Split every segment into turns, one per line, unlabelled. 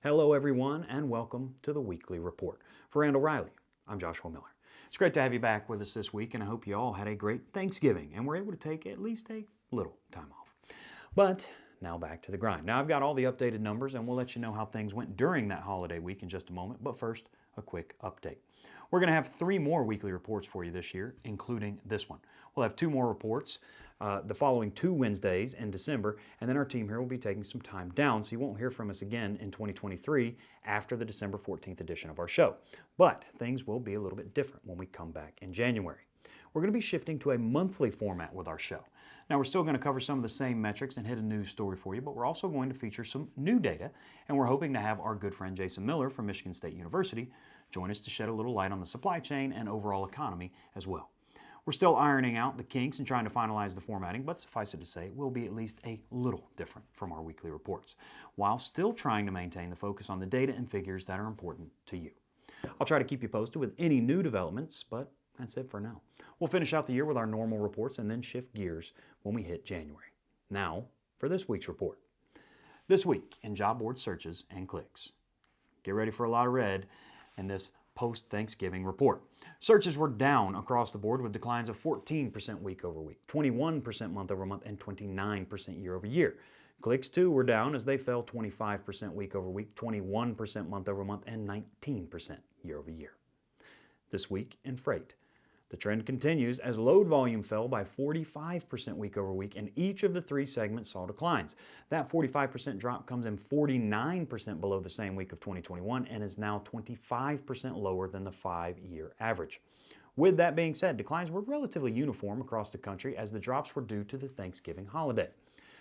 Hello, everyone, and welcome to the Weekly Report. For Randall Reilly, I'm Joshua Miller. It's great to have you back with us this week, and I hope you all had a great Thanksgiving and were able to take at least a little time off. But now back to the grind. Now I've got all the updated numbers, and we'll let you know how things went during that holiday week in just a moment. But first, a quick update. We're going to have 3 more weekly reports for you this year, including this one. We'll have 2 more reports the following 2 Wednesdays in December, and then our team here will be taking some time down, so you won't hear from us again in 2023 after the December 14th edition of our show. But things will be a little bit different when we come back in January. We're going to be shifting to a monthly format with our show. Now, we're still going to cover some of the same metrics and hit a news story for you, but we're also going to feature some new data, and we're hoping to have our good friend Jason Miller from Michigan State University join us to shed a little light on the supply chain and overall economy as well. We're still ironing out the kinks and trying to finalize the formatting, but suffice it to say, it will be at least a little different from our weekly reports, while still trying to maintain the focus on the data and figures that are important to you. I'll try to keep you posted with any new developments, but that's it for now. We'll finish out the year with our normal reports and then shift gears when we hit January. Now, for this week's report. This week in job board searches and clicks. Get ready for a lot of red in this post-Thanksgiving report. Searches were down across the board with declines of 14% week over week, 21% month over month, and 29% year over year. Clicks too were down as they fell 25% week over week, 21% month over month, and 19% year over year. This week in freight. The trend continues as load volume fell by 45% week over week, and each of the 3 segments saw declines. That 45% drop comes in 49% below the same week of 2021 and is now 25% lower than the 5-year average. With that being said, declines were relatively uniform across the country as the drops were due to the Thanksgiving holiday.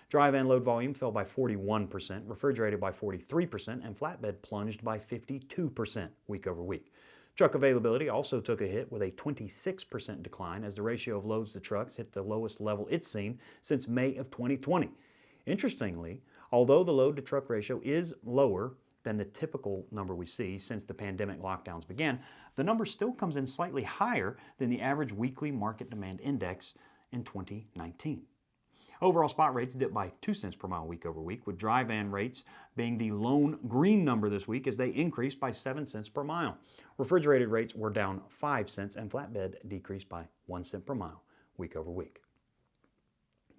Dry van load volume fell by 41%, refrigerated by 43%, and flatbed plunged by 52% week over week. Truck availability also took a hit with a 26% decline as the ratio of loads to trucks hit the lowest level it's seen since May of 2020. Interestingly, although the load to truck ratio is lower than the typical number we see since the pandemic lockdowns began, the number still comes in slightly higher than the average weekly market demand index in 2019. Overall spot rates dipped by 2 cents per mile week over week, with dry van rates being the lone green number this week as they increased by 7 cents per mile. Refrigerated rates were down 5 cents and flatbed decreased by 1 cent per mile week over week.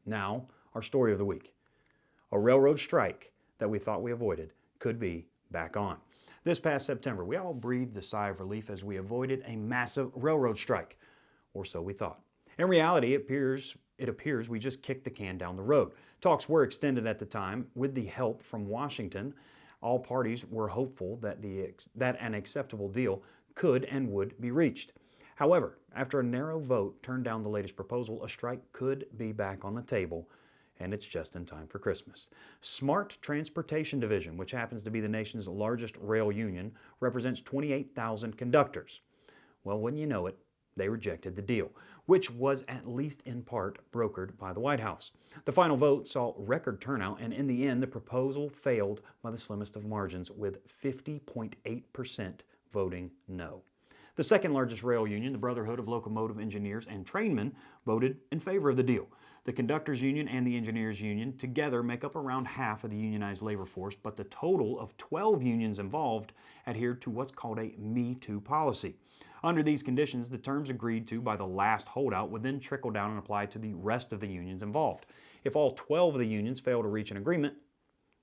Now, our story of the week. A railroad strike that we thought we avoided could be back on. This past September, we all breathed a sigh of relief as we avoided a massive railroad strike, or so we thought. In reality, it appears we just kicked the can down the road. Talks were extended at the time with the help from Washington. All parties were hopeful that an acceptable deal could and would be reached. However, after a narrow vote turned down the latest proposal, a strike could be back on the table, and it's just in time for Christmas. Smart Transportation Division, which happens to be the nation's largest rail union, represents 28,000 conductors. Well, wouldn't you know it, they rejected the deal, which was at least in part brokered by the White House. The final vote saw record turnout, and in the end, the proposal failed by the slimmest of margins, with 50.8% voting no. The second largest rail union, the Brotherhood of Locomotive Engineers and Trainmen, voted in favor of the deal. The Conductors Union and the Engineers Union together make up around half of the unionized labor force, but the total of 12 unions involved adhered to what's called a Me Too policy. Under these conditions, the terms agreed to by the last holdout would then trickle down and apply to the rest of the unions involved. If all 12 of the unions fail to reach an agreement,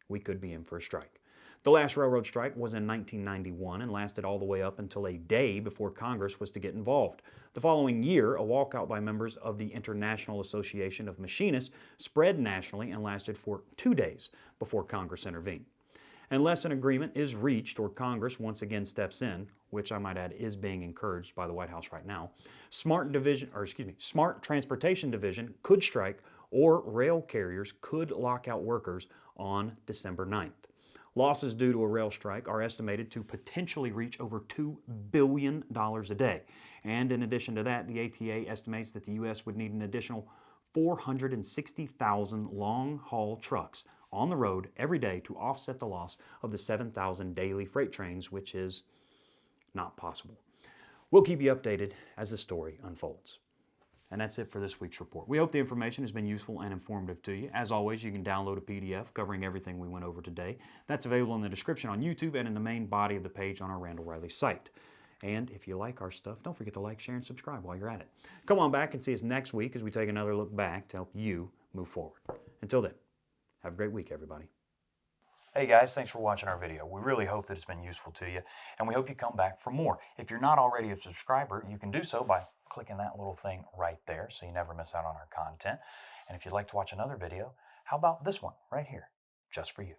we could be in for a strike. The last railroad strike was in 1991 and lasted all the way up until a day before Congress was to get involved. The following year, a walkout by members of the International Association of Machinists spread nationally and lasted for 2 days before Congress intervened. Unless an agreement is reached or Congress once again steps in, which I might add is being encouraged by the White House right now, Smart Transportation Division could strike, or rail carriers could lock out workers on December 9th. Losses due to a rail strike are estimated to potentially reach over $2 billion a day. And in addition to that, the ATA estimates that the U.S. would need an additional 460,000 long-haul trucks on the road every day to offset the loss of the 7,000 daily freight trains, which is not possible. We'll keep you updated as the story unfolds. And that's it for this week's report. We hope the information has been useful and informative to you. As always, you can download a PDF covering everything we went over today. That's available in the description on YouTube and in the main body of the page on our Randall Reilly site. And if you like our stuff, don't forget to like, share, and subscribe while you're at it. Come on back and see us next week as we take another look back to help you move forward. Until then, have a great week, everybody. Hey guys, thanks for watching our video. We really hope that it's been useful to you, and we hope you come back for more. If you're not already a subscriber, you can do so by clicking that little thing right there so you never miss out on our content. And if you'd like to watch another video, how about this one right here, just for you?